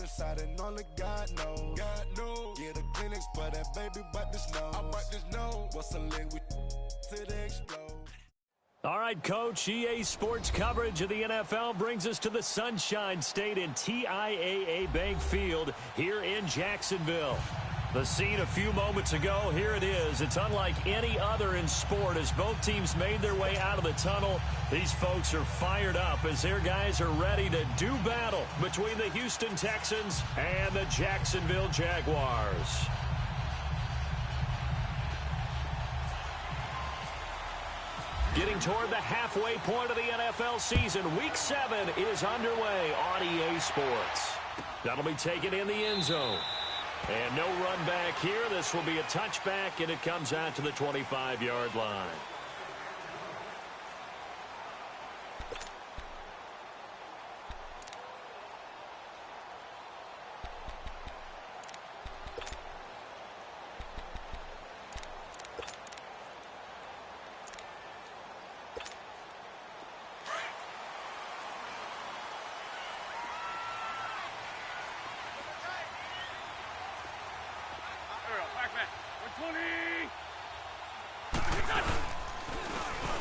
inside and only God knows. God knows. Yeah, the clinics, but that baby bite the snow. I bite the snow. What's a leg with to the explode? All right, Coach, EA Sports coverage of the NFL brings us to the Sunshine State in TIAA Bank Field here in Jacksonville. The scene a few moments ago, here it is. It's unlike any other in sport as both teams made their way out of the tunnel. These folks are fired up as their guys are ready to do battle between the Houston Texans and the Jacksonville Jaguars. Getting toward the halfway point of the NFL season, Week 7 is underway on EA Sports. That'll be taken in the end zone. And no run back here. This will be a touchback, and it comes out to the 25-yard line.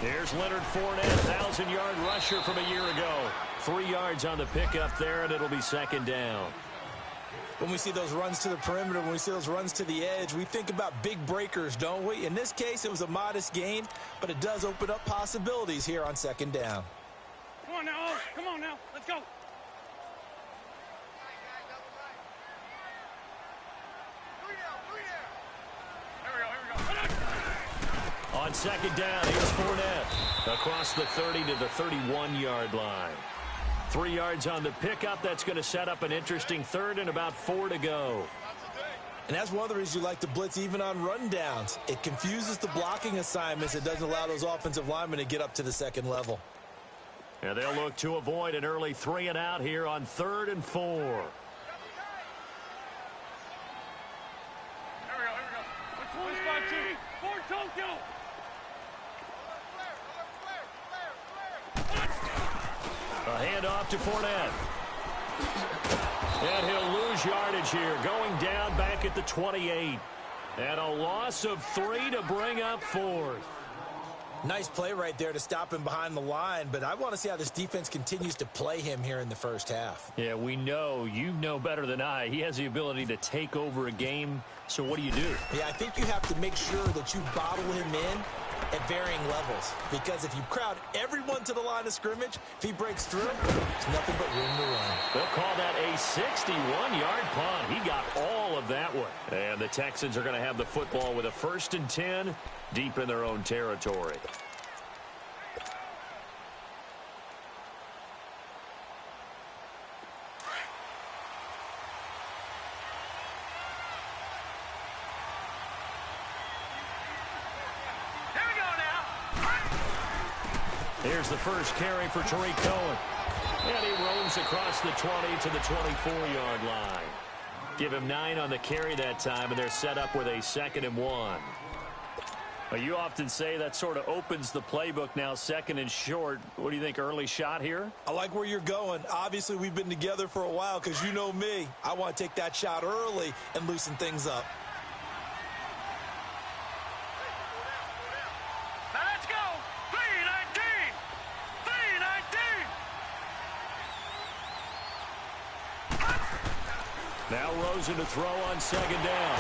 Here's Leonard Fournette, 1,000-yard rusher from a year ago. 3 yards on the pickup there, and it'll be second down. When we see those runs to the perimeter, when we see those runs to the edge, we think about big breakers, don't we? In this case, it was a modest gain, but it does open up possibilities here on second down. Come on now, come on now, let's go. On second down, here's Fournette across the 30 to the 31-yard line. 3 yards on the pickup. That's going to set up an interesting third and about 4 to go. And that's one of the reasons you like to blitz even on rundowns. It confuses the blocking assignments. It doesn't allow those offensive linemen to get up to the second level. And they'll look to avoid an early 3 and out here on 3rd and 4. Here we go. 20, for Tokyo. A handoff to Fournette. And he'll lose yardage here, going down back at the 28. And a loss of 3 to bring up 4th. Nice play right there to stop him behind the line, but I want to see how this defense continues to play him here in the first half. Yeah, we know. You know better than I. He has the ability to take over a game, so what do you do? Yeah, I think you have to make sure that you bottle him in at varying levels, because if you crowd everyone to the line of scrimmage, if he breaks through, there's nothing but room to run. They'll call that a 61-yard punt. He got all of that one. And the Texans are going to have the football with a 1st and 10 deep in their own territory. Here's the first carry for Tariq Cohen. And he roams across the 20 to the 24-yard line. Give him 9 on the carry that time, and they're set up with a 2nd and 1. Well, you often say that sort of opens the playbook now, 2nd and short. What do you think, early shot here? I like where you're going. Obviously, we've been together for a while because you know me. I want to take that shot early and loosen things up. Now Rosen to throw on 2nd down.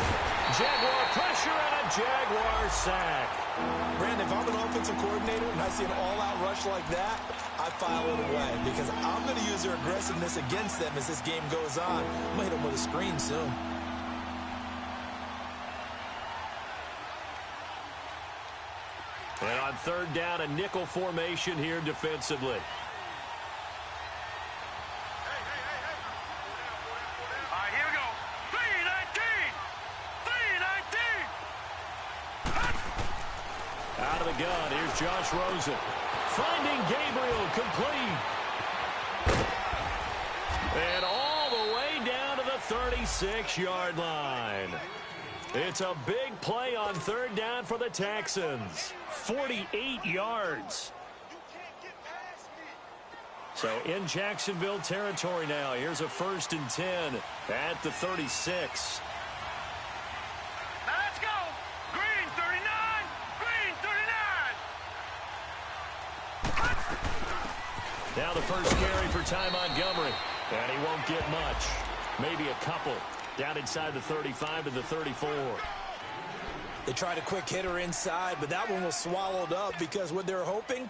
Jaguar pressure and a Jaguar sack. Brandon, if I'm an offensive coordinator and I see an all-out rush like that, I file it away because I'm going to use their aggressiveness against them as this game goes on. I'm going to hit them with a screen soon. And on 3rd down, a nickel formation here defensively. Gun. Here's Josh Rosen. Finding Gabriel complete. And all the way down to the 36-yard line. It's a big play on 3rd down for the Texans. 48 yards. So in Jacksonville territory now. Here's a 1st and 10 at the 36. Now let's go. Green 39. Green 39. Now the first carry for Ty Montgomery. And he won't get much. Maybe a couple. Down inside the 35 to the 34. They tried a quick hitter inside, but that one was swallowed up because what they're hoping,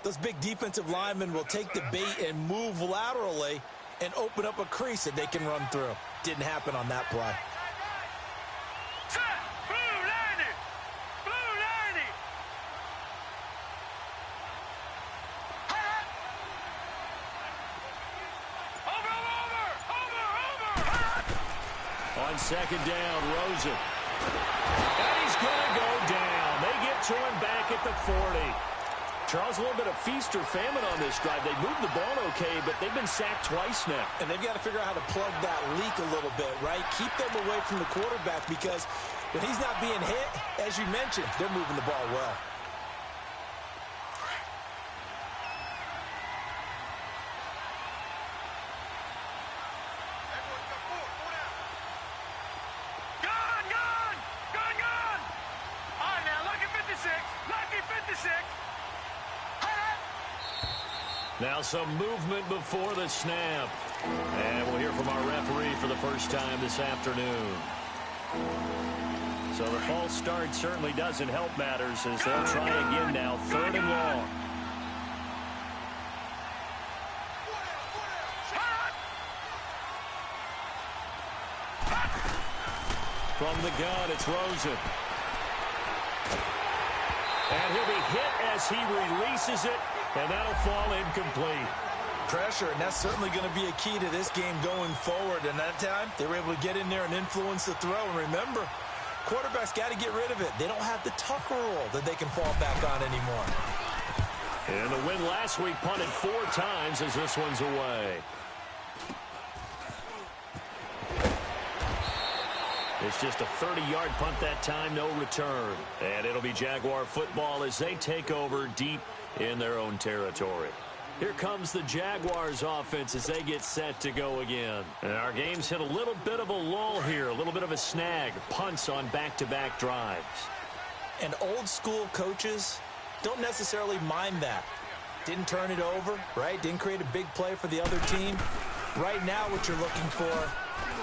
those big defensive linemen will take the bait and move laterally and open up a crease that they can run through. Didn't happen on that play. Set. Blue 90. Blue 90. Over. On 2nd down, Rosen. And he's going to go down. They get to him back at the 40. Charles, a little bit of feast or famine on this drive. They moved the ball okay, but they've been sacked twice now. And they've got to figure out how to plug that leak a little bit, right? Keep them away from the quarterback because when he's not being hit, as you mentioned, they're moving the ball well. Now some movement before the snap. And we'll hear from our referee for the first time this afternoon. So the false start certainly doesn't help matters as they'll try again now. 3rd and long. From the gun, it's Rosen. And he'll be hit as he releases it. And that'll fall incomplete. Pressure, and that's certainly going to be a key to this game going forward. And that time, they were able to get in there and influence the throw. And remember, quarterbacks got to get rid of it. They don't have the Tucker rule that they can fall back on anymore. And the win last week punted 4 times as this one's away. It's just a 30-yard punt that time, no return. And it'll be Jaguar football as they take over deep in their own territory. Here comes the Jaguars offense as they get set to go again. And our game's hit a little bit of a lull here, a little bit of a snag. Punts on back-to-back drives. And old school coaches don't necessarily mind that. Didn't turn it over, right? Didn't create a big play for the other team. Right now what you're looking for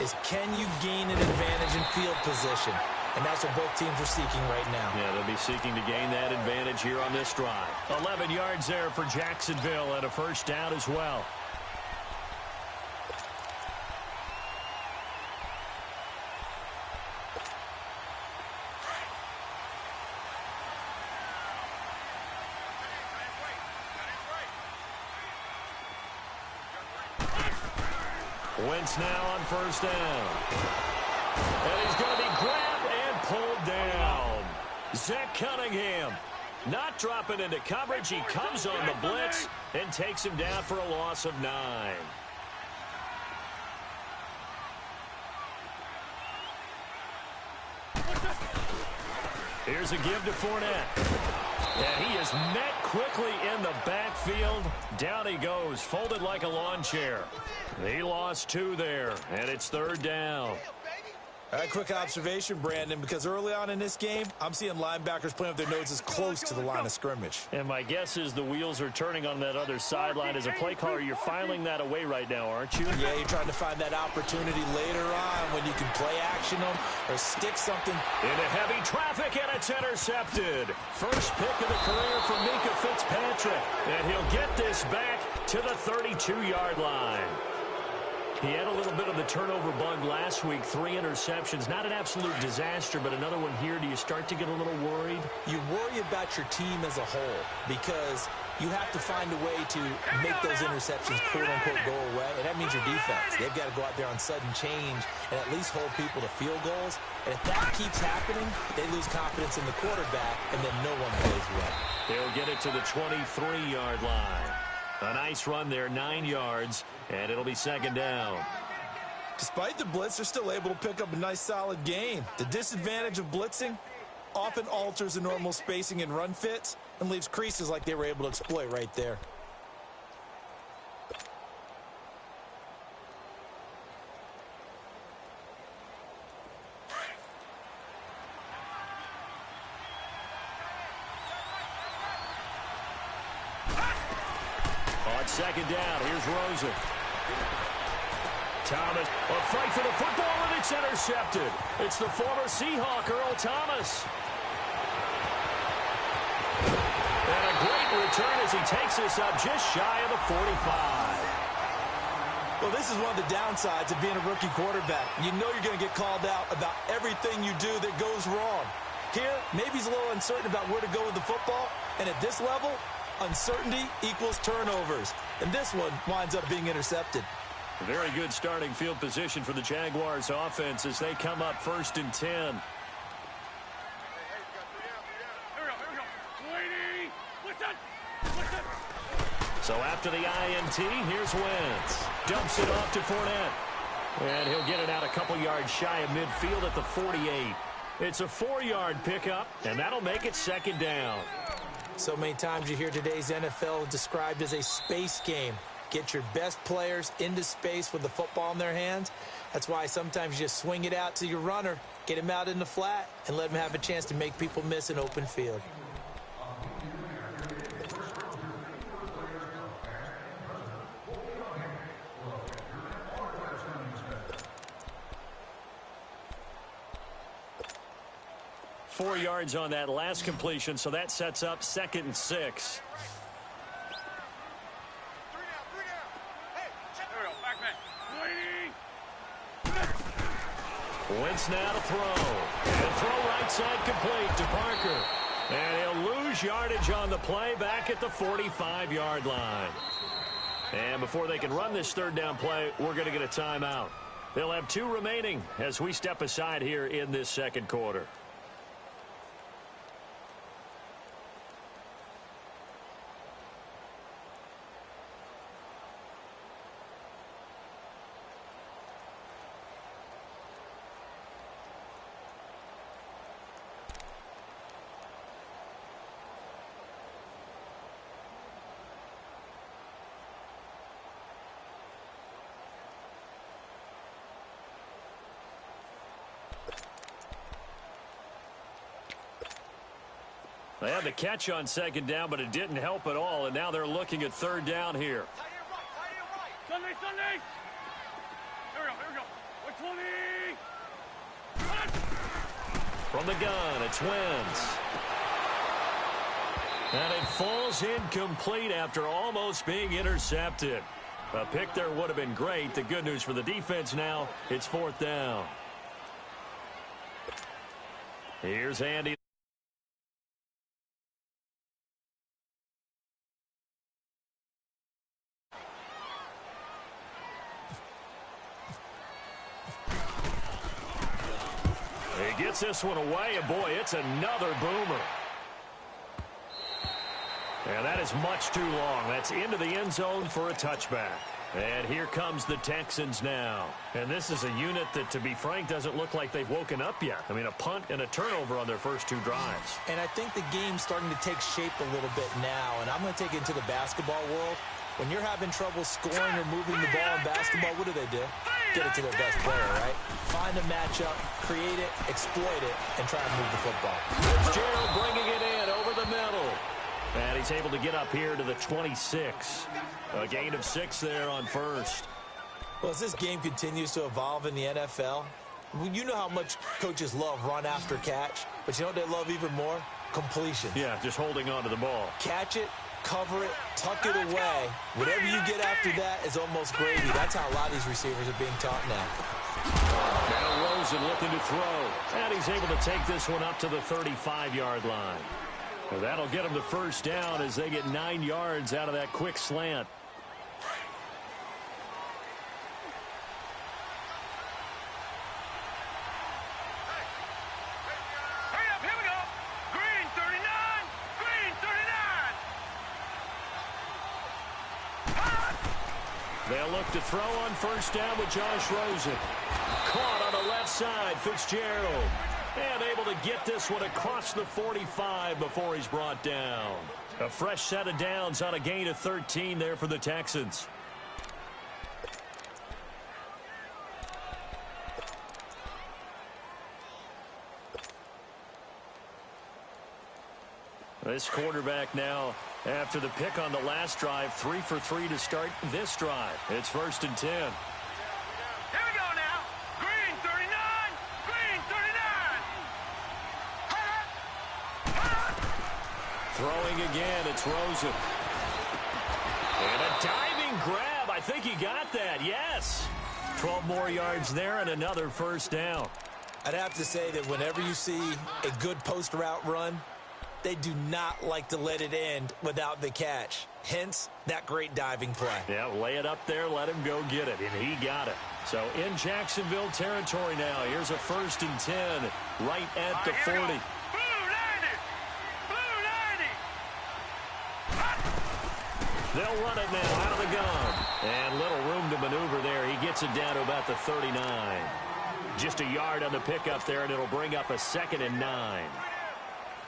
is can you gain an advantage in field position? And that's what both teams are seeking right now. Yeah, they'll be seeking to gain that advantage here on this drive. 11 yards there for Jacksonville and a first down as well. Wentz now on first down. And he's going to be grabbed and pulled down. Zach Cunningham not dropping into coverage. He comes on the blitz and takes him down for a loss of 9. Here's a give to Fournette. And he is met quickly in the backfield. Down he goes, folded like a lawn chair. He lost 2 there, and it's 3rd down. All right, quick observation, Brandon, because early on in this game, I'm seeing linebackers playing with their noses close to the line of scrimmage. And my guess is the wheels are turning on that other sideline. As a play caller, you're filing that away right now, aren't you? Yeah, you're trying to find that opportunity later on when you can play action them or stick something. Into heavy traffic, and it's intercepted. First pick of the career for Mika Fitzpatrick. And he'll get this back to the 32-yard line. He had a little bit of the turnover bug last week, 3 interceptions. Not an absolute disaster, but another one here. Do you start to get a little worried? You worry about your team as a whole because you have to find a way to make those interceptions, quote-unquote, go away. And that means your defense. They've got to go out there on sudden change and at least hold people to field goals. And if that keeps happening, they lose confidence in the quarterback, and then no one plays well. They'll get it to the 23-yard line. A nice run there, 9 yards, and it'll be 2nd down. Despite the blitz, they're still able to pick up a nice, solid gain. The disadvantage of blitzing often alters the normal spacing and run fits and leaves creases like they were able to exploit right there. on second down. Here's Rosen. Thomas, a fight for the football, and it's intercepted. It's the former Seahawk, Earl Thomas. And a great return as he takes this up just shy of the 45. Well, this is one of the downsides of being a rookie quarterback. You know you're going to get called out about everything you do that goes wrong. Here, maybe he's a little uncertain about where to go with the football, and at this level, uncertainty equals turnovers. And this one winds up being intercepted. A very good starting field position for the Jaguars offense as they come up 1st and 10. So after the INT, here's Wentz. Dumps it off to Fournette. And he'll get it out a couple yards shy of midfield at the 48. It's a 4-yard pickup, and that'll make it 2nd down. So many times you hear today's NFL described as a space game. Get your best players into space with the football in their hands. That's why sometimes you just swing it out to your runner, get him out in the flat, and let him have a chance to make people miss an open field. Four yards on that last completion, so that sets up 2nd and 6. Wentz now to throw. And throw right side complete to Parker. And he'll lose yardage on the play back at the 45-yard line. And before they can run this 3rd down play, we're going to get a timeout. They'll have 2 remaining as we step aside here in this 2nd quarter. They had the catch on 2nd down, but it didn't help at all, and now they're looking at 3rd down here. Sunday! Here we go. 120! From the gun, it's Wentz. And it falls incomplete after almost being intercepted. A pick there would have been great. The good news for the defense now, it's 4th down. Here's Andy. He gets this one away, and boy, it's another boomer. And that is much too long. That's into the end zone for a touchback. And here comes the Texans now. And this is a unit that, to be frank, doesn't look like they've woken up yet. I mean, a punt and a turnover on their first 2 drives. And I think the game's starting to take shape a little bit now. And I'm going to take it into the basketball world. When you're having trouble scoring or moving the ball in basketball, what do? Get it to their best player, right? Find a matchup, create it, exploit it, and try and move the football. Fitzgerald bringing it in over the middle. And he's able to get up here to the 26. A gain of 6 there on 1st. Well, as this game continues to evolve in the NFL, you know how much coaches love run after catch, but you know what they love even more? Completion. Yeah, just holding on to the ball. Catch it, cover it, tuck it away. Whatever you get after that is almost gravy. That's how a lot of these receivers are being taught now. Now Rosen looking to throw. And he's able to take this one up to the 35-yard line. Well, that'll get them the 1st down as they get 9 yards out of that quick slant. Hurry up, here we go. Green 39, green 39. They'll look to throw on 1st down with Josh Rosen. Caught on the left side, Fitzgerald. And able to get this one across the 45 before he's brought down. A fresh set of downs on a gain of 13 there for the Texans. This quarterback now After the pick on the last drive, 3 for 3 to start this drive. It's 1st and 10. Here we go now. Green 39. Green 39. Throwing again, it's Rosen. And a diving grab. I think he got that, yes. 12 more yards there and another first down. I'd have to say that whenever you see a good post route run, they do not like to let it end without the catch. Hence, that great diving play. Yeah, lay it up there, let him go get it, and he got it. So in Jacksonville territory now, here's a 1st and 10 right at the 40. Blue 90. Blue 90. They'll run it now out of the gun. And little room to maneuver there. He gets it down to about the 39. Just a yard on the pickup there, and it'll bring up a 2nd and 9.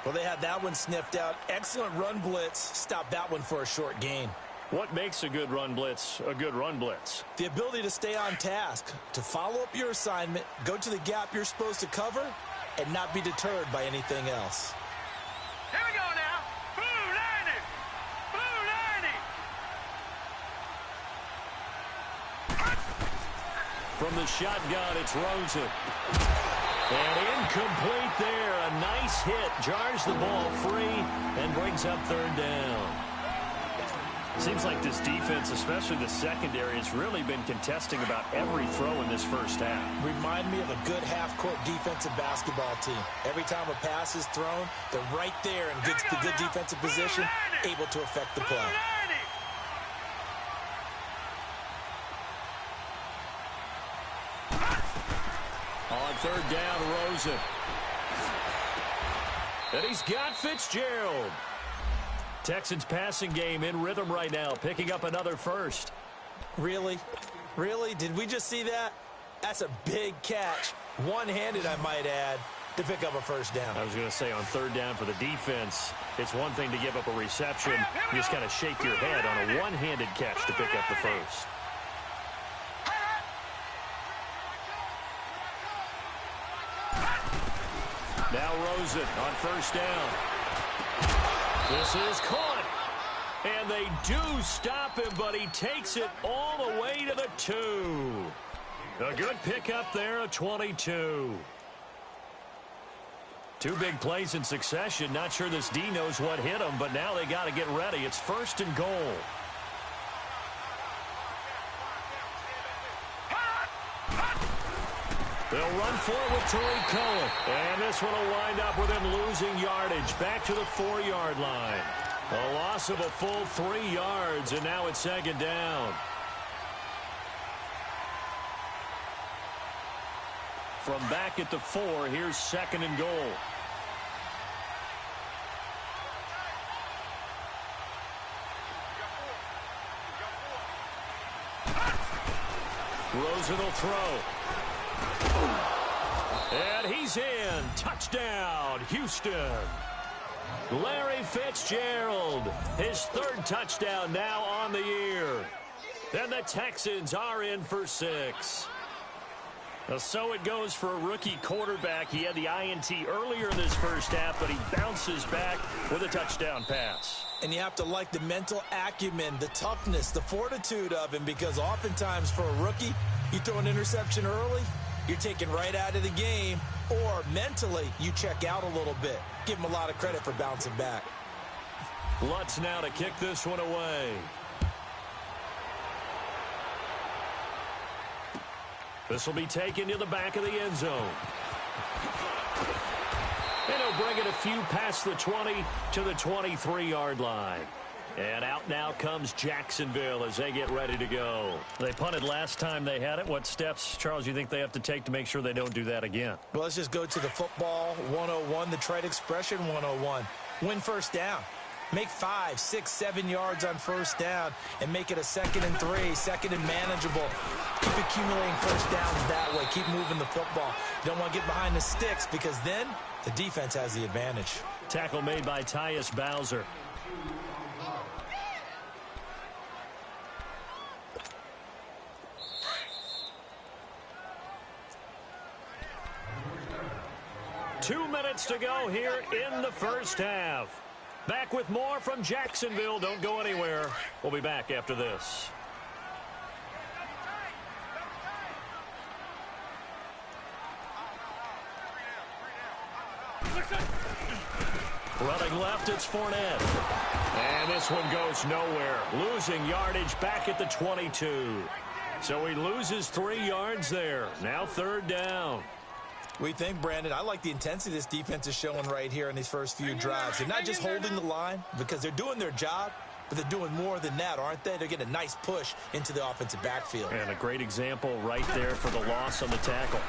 Well, they had that one sniffed out. Excellent run blitz. Stop that one for a short gain. What makes a good run blitz a good run blitz? The ability to stay on task, to follow up your assignment, go to the gap you're supposed to cover, and not be deterred by anything else. Here we go now. Blue 90. Blue 90. From the shotgun, it's Rosen. And incomplete there. A nice hit. Jars the ball free and brings up 3rd down. Seems like this defense, especially the secondary, has really been contesting about every throw in this first half. Remind me of a good half-court defensive basketball team. Every time a pass is thrown, they're right there in the good defensive position, able to affect the play. On 3rd down, Rosen. And he's got Fitzgerald. Texans passing game in rhythm right now, picking up another first. Really? Really? Did we just see that? That's a big catch. One-handed, I might add, to pick up a first down. I was going to say on 3rd down for the defense, it's one thing to give up a reception. You just kind of shake your head on a one-handed catch to pick up the first. Now Rosen on 1st down. This is caught. And they do stop him, but he takes it all the way to the 2. A good pickup there, a 22. 2 big plays in succession. Not sure this D knows what hit him, but now they got to get ready. It's 1st and goal. They'll run for it with Tariq Cohen. And this one will wind up with him losing yardage. Back to the 4-yard line. A loss of a full 3 yards, and now it's 2nd down. From back at the 4, here's 2nd and goal. Rosen will throw. And he's in. Touchdown, Houston. Larry Fitzgerald, his 3rd touchdown now on the year. And the Texans are in for 6. So it goes for a rookie quarterback. He had the INT earlier in this first half, but he bounces back with a touchdown pass. And you have to like the mental acumen, the toughness, the fortitude of him, because oftentimes for a rookie, you throw an interception early, you're taken right out of the game, or mentally you check out a little bit. Give him a lot of credit for bouncing back. Lutz now to kick this one away. This will be taken to the back of the end zone. And he'll bring it a few past the 20 to the 23-yard line. And out now comes Jacksonville as they get ready to go. They punted last time they had it. What steps, Charles, you think they have to take to make sure they don't do that again? Well, let's just go to the football 101, the trite expression 101. Win first down. Make 5, 6, 7 yards on first down and make it a 2nd and 3, 2nd and manageable. Keep accumulating first downs that way. Keep moving the football. You don't want to get behind the sticks because then the defense has the advantage. Tackle made by Tyus Bowser. Two minutes to go here in the first half. Back with more from Jacksonville. Don't go anywhere. We'll be back after this. Running left, it's Fournette. And this one goes nowhere. Losing yardage back at the 22. So he loses 3 yards there. Now 3rd down. We think, Brandon, I like the intensity this defense is showing right here in these first few drives. They're not just holding the line because they're doing their job, but they're doing more than that, aren't they? They're getting a nice push into the offensive backfield. And a great example right there for the loss on the tackle.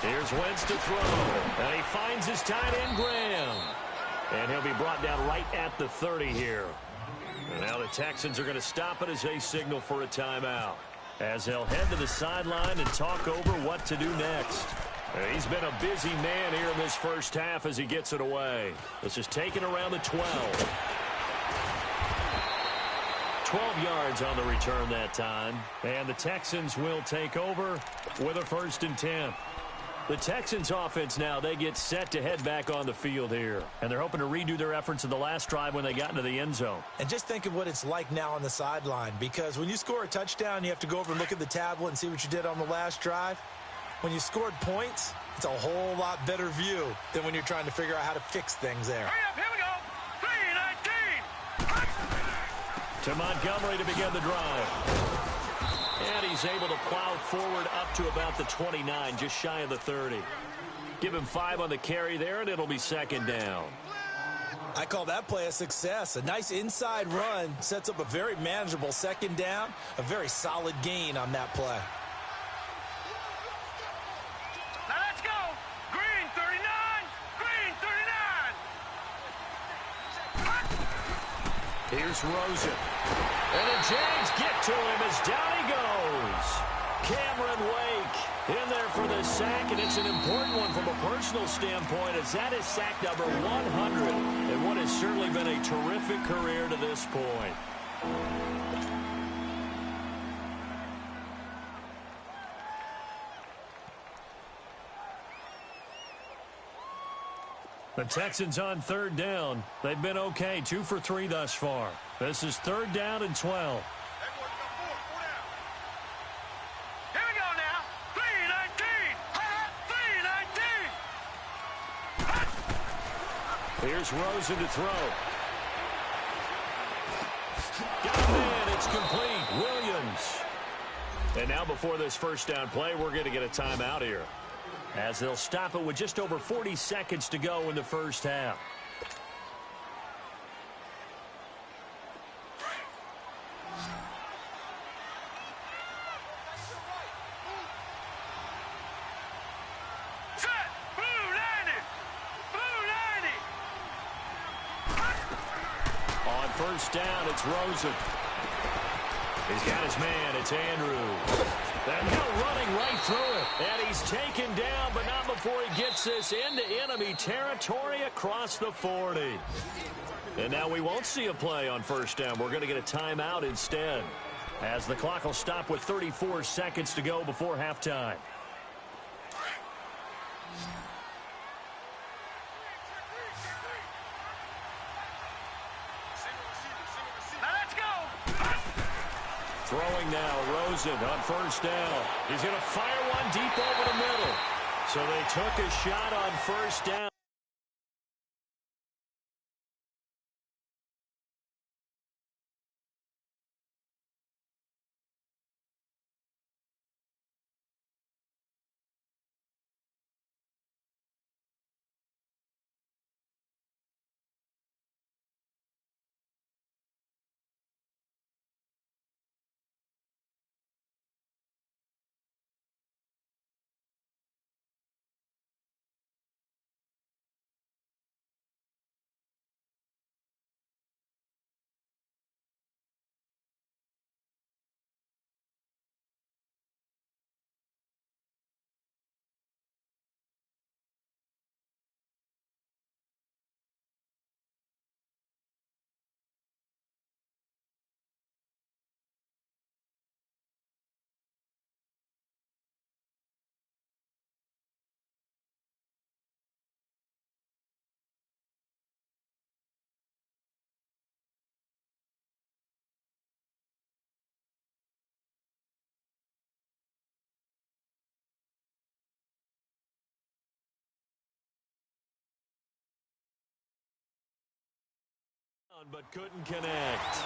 Here's Wentz to throw. And he finds his tight end, Graham. And he'll be brought down right at the 30 here. And now the Texans are going to stop it as they signal for a timeout, as they'll head to the sideline and talk over what to do next. He's been a busy man here in this first half as he gets it away. This is taken around the 12. 12 yards on the return that time. And the Texans will take over with a 1st and 10. The Texans offense now, they get set to head back on the field here. And they're hoping to redo their efforts in the last drive when they got into the end zone. And just think of what it's like now on the sideline, because when you score a touchdown, you have to go over and look at the tablet and see what you did on the last drive. When you scored points, it's a whole lot better view than when you're trying to figure out how to fix things there. Hurry up, here we go. 3-19. To Montgomery to begin the drive. And he's able to plow forward up to about the 29, just shy of the 30. Give him 5 on the carry there, and it'll be 2nd down. I call that play a success. A nice inside run sets up a very manageable 2nd down, a very solid gain on that play. Now let's go. Green 39. Green 39. Here's Rosen. And the Jags get to him as down he goes. Cameron Wake in there for the sack, and it's an important one from a personal standpoint, as that is sack number 100, and what has certainly been a terrific career to this point. The Texans on 3rd down. They've been okay, 2 for 3 thus far. This is 3rd down and 12. Here we go now. 3-19. 3-19. Here's Rosen to throw. Got a man. It's complete. Williams. And now before this 1st down play, we're going to get a timeout here, as they'll stop it with just over 40 seconds to go in the first half. Set. Blue 90. Blue 90. On 1st down, it's Rosen. He's got his man. It's Andrews. And now running right through it. And he's taken down, but not before he gets this into enemy territory across the 40. And now we won't see a play on 1st down. We're going to get a timeout instead, as the clock will stop with 34 seconds to go before halftime. Now let's go. Throwing now, Rosen on 1st down. He's going to fire one deep over the middle. So they took a shot on 1st down. But couldn't connect.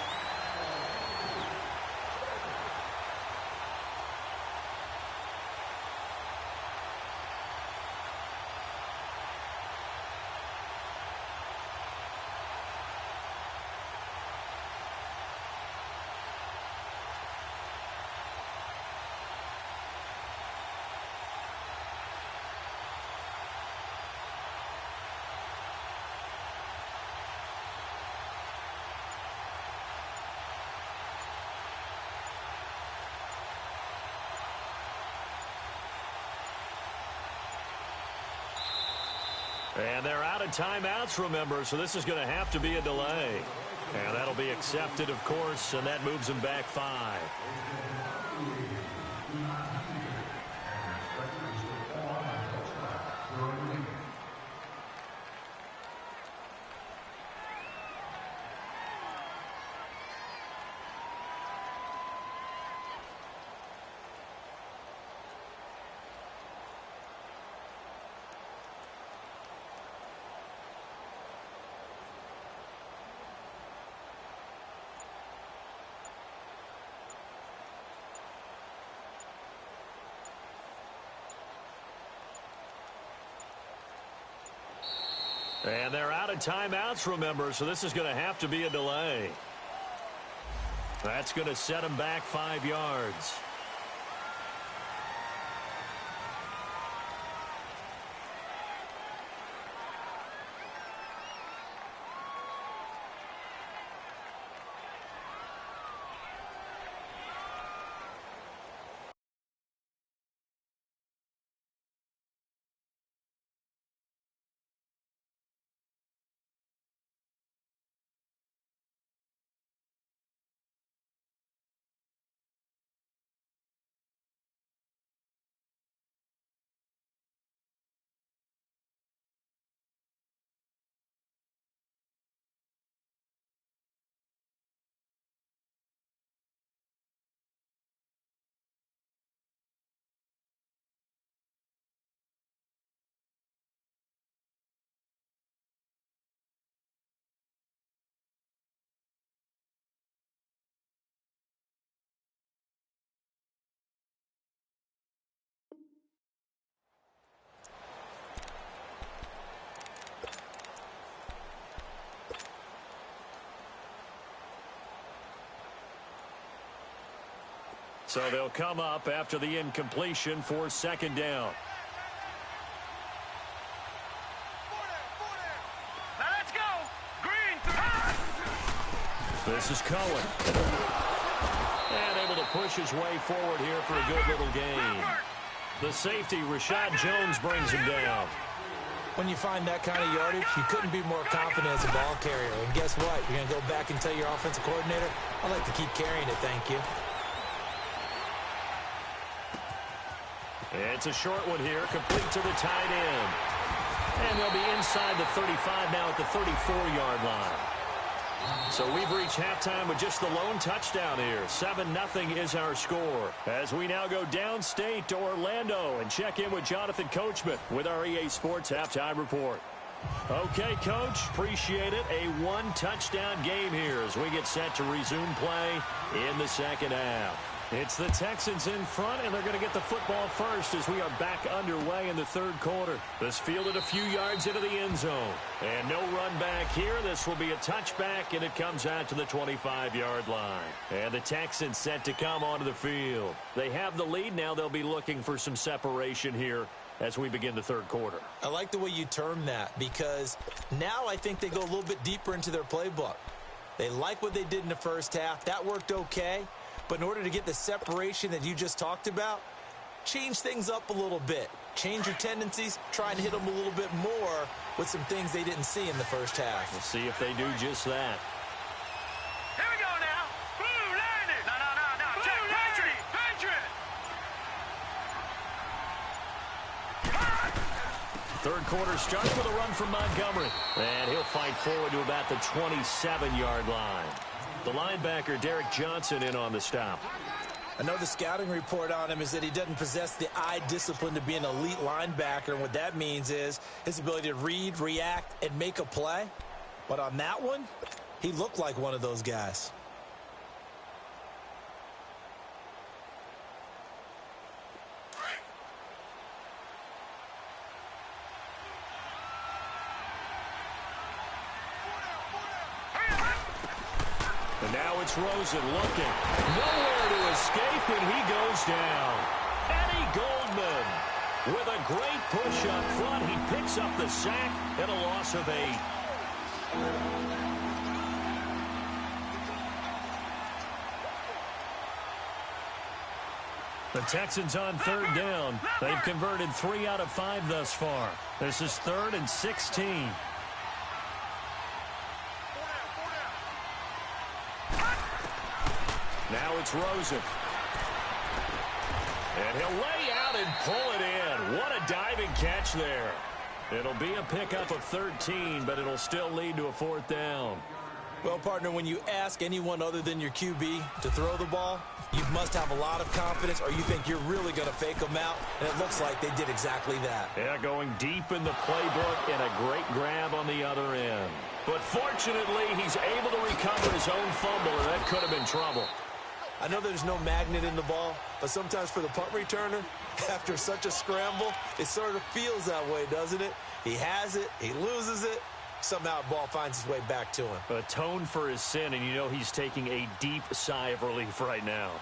And they're out of timeouts, remember, so this is going to have to be a delay. And that'll be accepted, of course, and that moves them back 5. And they're out of timeouts, remember, so this is going to have to be a delay. That's going to set them back 5 yards. So they'll come up after the incompletion for second down. Now let's go. Green. This is Cohen. And able to push his way forward here for a good little gain. The safety, Rashad Jones, brings him down. When you find that kind of yardage, you couldn't be more confident as a ball carrier. And guess what? You're going to go back and tell your offensive coordinator, I'd like to keep carrying it, thank you. It's a short one here, complete to the tight end. And they'll be inside the 35 now at the 34-yard line. So we've reached halftime with just the lone touchdown here. 7-0 is our score. As we now go downstate to Orlando and check in with Jonathan Coachman with our EA Sports Halftime Report. Okay, Coach, appreciate it. A one-touchdown game here as we get set to resume play in the second half. It's the Texans in front, and they're going to get the football first as we are back underway in the third quarter. This fielded a few yards into the end zone. And no run back here. This will be a touchback, and it comes out to the 25-yard line. And the Texans set to come onto the field. They have the lead. Now they'll be looking for some separation here as we begin the third quarter. I like the way you term that because now I think they go a little bit deeper into their playbook. They like what they did in the first half. That worked okay. But in order to get the separation that you just talked about, change things up a little bit. Change your tendencies, try and hit them a little bit more with some things they didn't see in the first half. We'll see if they do just that. Here we go now. Blue landed. No. Blue landed. Patriot. Third quarter starting with a run from Montgomery. And he'll fight forward to about the 27-yard line. The linebacker, Derek Johnson, in on the stop. I know the scouting report on him is that he doesn't possess the eye discipline to be an elite linebacker. And what that means is his ability to read, react, and make a play. But on that one, He looked like one of those guys. And now it's Rosen looking. Nowhere to escape, and he goes down. Eddie Goldman with a great push up front. He picks up the sack and a loss of 8. The Texans on 3rd down. They've converted 3 out of 5 thus far. This is 3rd and 16. Now it's Rosen. And he'll lay out and pull it in. What a diving catch there. It'll be a pickup of 13, but it'll still lead to a 4th down. Well, partner, when you ask anyone other than your QB to throw the ball, you must have a lot of confidence, or you think you're really going to fake them out, and it looks like they did exactly that. Yeah, going deep in the playbook and a great grab on the other end. But fortunately, he's able to recover his own fumble, and that could have been trouble. I know there's no magnet in the ball, but sometimes for the punt returner, after such a scramble, it sort of feels that way, doesn't it? He has it, he loses it, somehow the ball finds its way back to him. Atone for his sin, and you know he's taking a deep sigh of relief right now.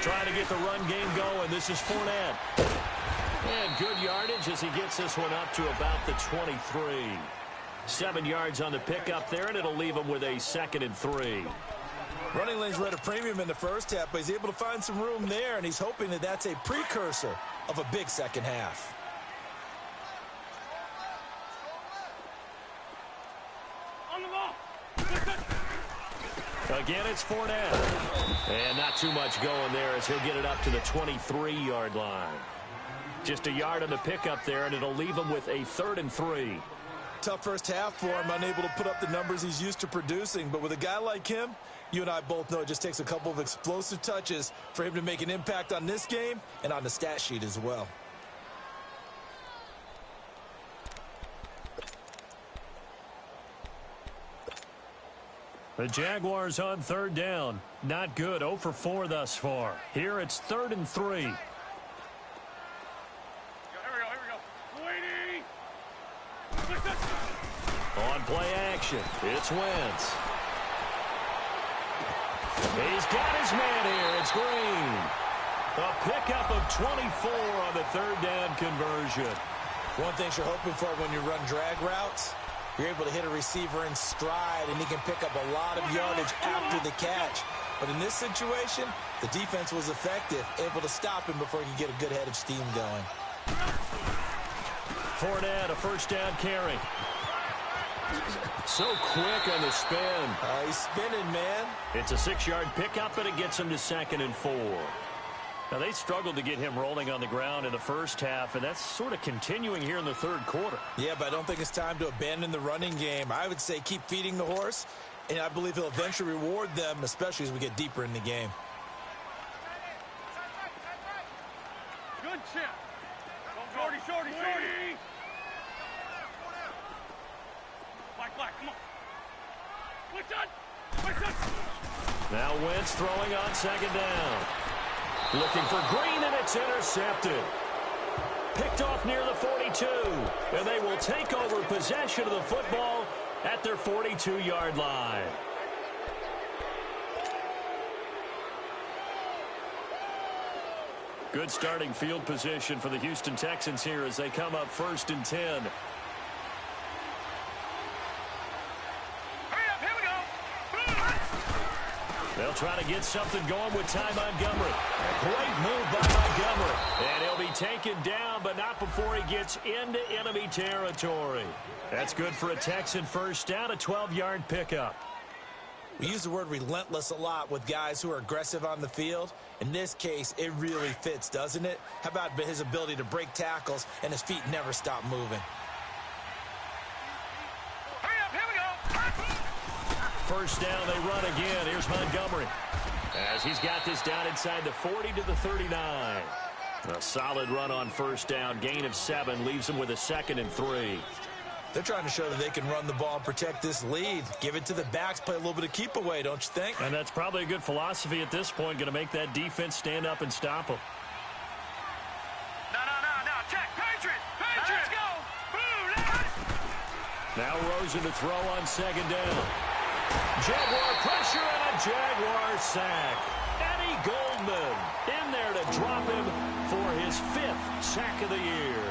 Trying to get the run game going. This is Fournette. And good yardage as he gets this one up to about the 23. 7 yards on the pickup there, and it'll leave him with a 2nd and 3. Running lanes were at a premium in the first half, but he's able to find some room there, and he's hoping that that's a precursor of a big second half. On the ball. Again, it's Fournette. And not too much going there as he'll get it up to the 23-yard line. Just a yard on the pickup there, and it'll leave him with a 3rd and 3. Tough first half for him, unable to put up the numbers he's used to producing. But with a guy like him, you and I both know it just takes a couple of explosive touches for him to make an impact on this game and on the stat sheet as well. The Jaguars on 3rd down. Not good. 0 for 4 thus far. Here it's 3rd and 3. Here we go. Waiting. On play action, it's Wentz. He's got his man here. It's Green. A pickup of 24 on the 3rd down conversion. One thing you're hoping for when you run drag routes, you're able to hit a receiver in stride, and he can pick up a lot of yardage after the catch. But in this situation, the defense was effective, able to stop him before he could get a good head of steam going. Fournette, a 1st down carry. So quick on the spin. He's spinning, man. It's a 6-yard pickup, and it gets him to 2nd and 4. Now, they struggled to get him rolling on the ground in the first half, and that's sort of continuing here in the 3rd quarter. Yeah, but I don't think it's time to abandon the running game. I would say keep feeding the horse, and I believe he'll eventually reward them, especially as we get deeper in the game. Good chip. Shorty. Black, come on. What's that? Now Wentz throwing on 2nd down. Looking for Green, and it's intercepted. Picked off near the 42, and they will take over possession of the football at their 42-yard line. Good starting field position for the Houston Texans here as they come up 1st and 10. They'll try to get something going with Ty Montgomery. Great move by Montgomery. And he'll be taken down, but not before he gets into enemy territory. That's good for a Texan 1st down, a 12-yard pickup. We use the word relentless a lot with guys who are aggressive on the field. In this case, it really fits, doesn't it? How about his ability to break tackles and his feet never stop moving? Hurry up, here we go. first down, they run again. Here's Montgomery, as he's got this down inside the 40 to the 39. A solid run on first down. Gain of 7 leaves them with a 2nd and 3. They're trying to show that they can run the ball and protect this lead. Give it to the backs, play a little bit of keep away, don't you think? And that's probably a good philosophy at this point. Going to make that defense stand up and stop them. No. Check. Patriot. Let's go. Boom. Now Rosen to throw on 2nd down. Jaguar pressure and a Jaguar sack. Eddie Goldman in there to drop him for his 5th sack of the year.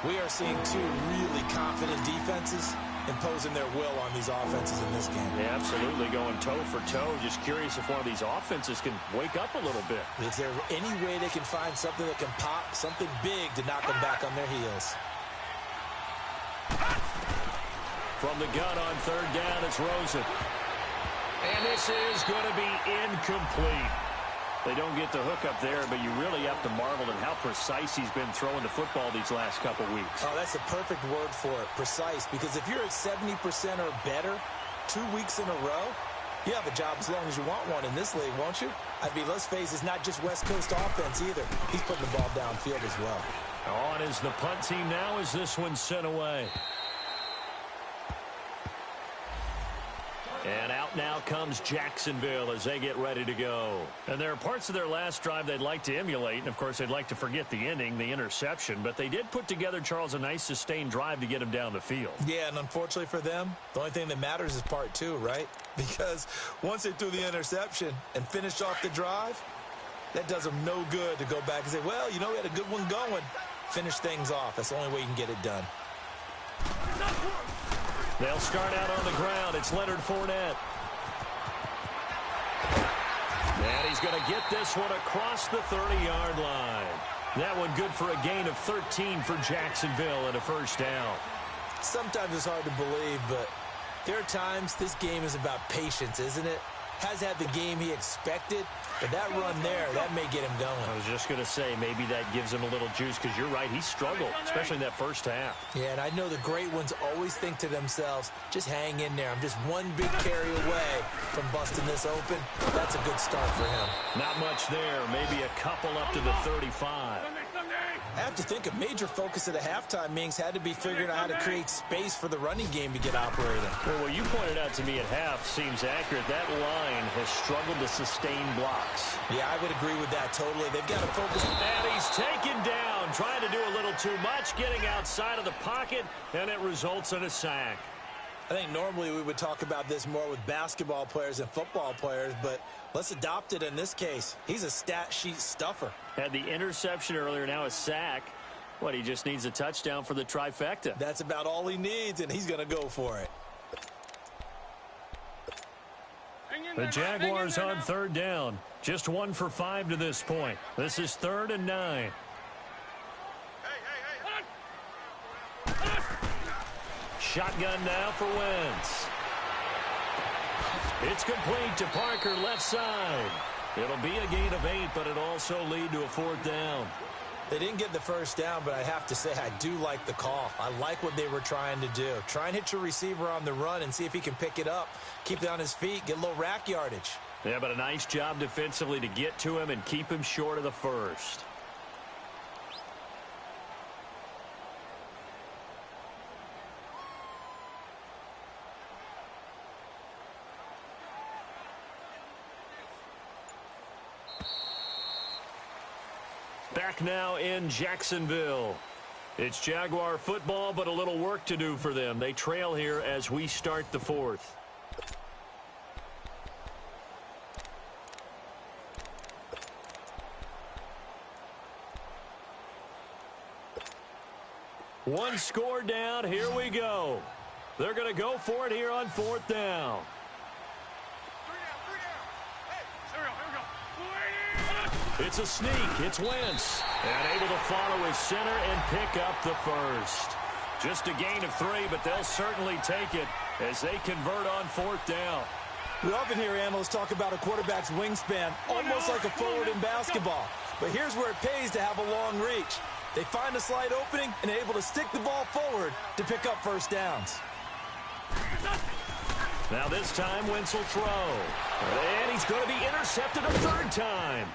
We are seeing 2 really confident defenses imposing their will on these offenses in this game. Yeah, absolutely, going toe for toe. Just curious if one of these offenses can wake up a little bit. Is there any way they can find something that can pop, something big to knock them back on their heels? From the gun on 3rd down, it's Rosen. And this is going to be incomplete. They don't get the hook up there, but you really have to marvel at how precise he's been throwing the football these last couple weeks. Oh, that's the perfect word for it, precise. Because if you're at 70% or better 2 weeks in a row, you have a job as long as you want one in this league, won't you? I mean, let's face it, it's not just West Coast offense either. He's putting the ball downfield as well. On is the punt team now as this one's sent away. And out now comes Jacksonville as they get ready to go. And there are parts of their last drive they'd like to emulate. And, of course, they'd like to forget the ending, the interception. But they did put together, Charles, a nice sustained drive to get him down the field. Yeah, and unfortunately for them, the only thing that matters is part 2, right? Because once they threw the interception and finished off the drive, that does them no good to go back and say, well, you know, we had a good one going. Finish things off. That's the only way you can get it done. They'll start out on the ground. It's Leonard Fournette. And he's going to get this one across the 30-yard line. That one good for a gain of 13 for Jacksonville and a first down. Sometimes it's hard to believe, but there are times this game is about patience, isn't it? Has had the game he expected, but that run there, that may get him going. I was just going to say, maybe that gives him a little juice, because you're right, he struggled, especially in that first half. Yeah, and I know the great ones always think to themselves, just hang in there. I'm just one big carry away from busting this open. That's a good start for him. Not much there, maybe a couple up to the 35. I have to think a major focus at the halftime meetings had to be figuring out how to create space for the running game to get operating. Well, what you pointed out to me at half seems accurate. That line has struggled to sustain blocks. Yeah, I would agree with that totally. They've got to focus. And he's taken down, trying to do a little too much, getting outside of the pocket, and it results in a sack. I think normally we would talk about this more with basketball players and football players, but let's adopt it in this case. He's a stat sheet stuffer. Had the interception earlier, now a sack. What, he just needs a touchdown for the trifecta. That's about all he needs, and he's going to go for it. The Jaguars on 3rd down. Just 1 for 5 to this point. This is 3rd and 9. Shotgun now for Wentz. It's complete to Parker, left side. It'll be a gain of 8, but it'll also lead to a 4th down. They didn't get the first down, but I have to say I do like the call. I like what they were trying to do. Try and hit your receiver on the run and see if he can pick it up. Keep it on his feet, get a little rack yardage. Yeah, but a nice job defensively to get to him and keep him short of the first. Back now in Jacksonville. It's Jaguar football, but a little work to do for them. They trail here as we start the 4th. One score down. Here we go. They're going to go for it here on 4th down. It's a sneak. It's Wentz. And able to follow his center and pick up the first. Just a gain of 3, but they'll certainly take it as they convert on 4th down. We often hear analysts talk about a quarterback's wingspan, almost like a forward in basketball. But here's where it pays to have a long reach. They find a slight opening and are able to stick the ball forward to pick up first downs. Now this time, Wentz will throw. And he's going to be intercepted a third time.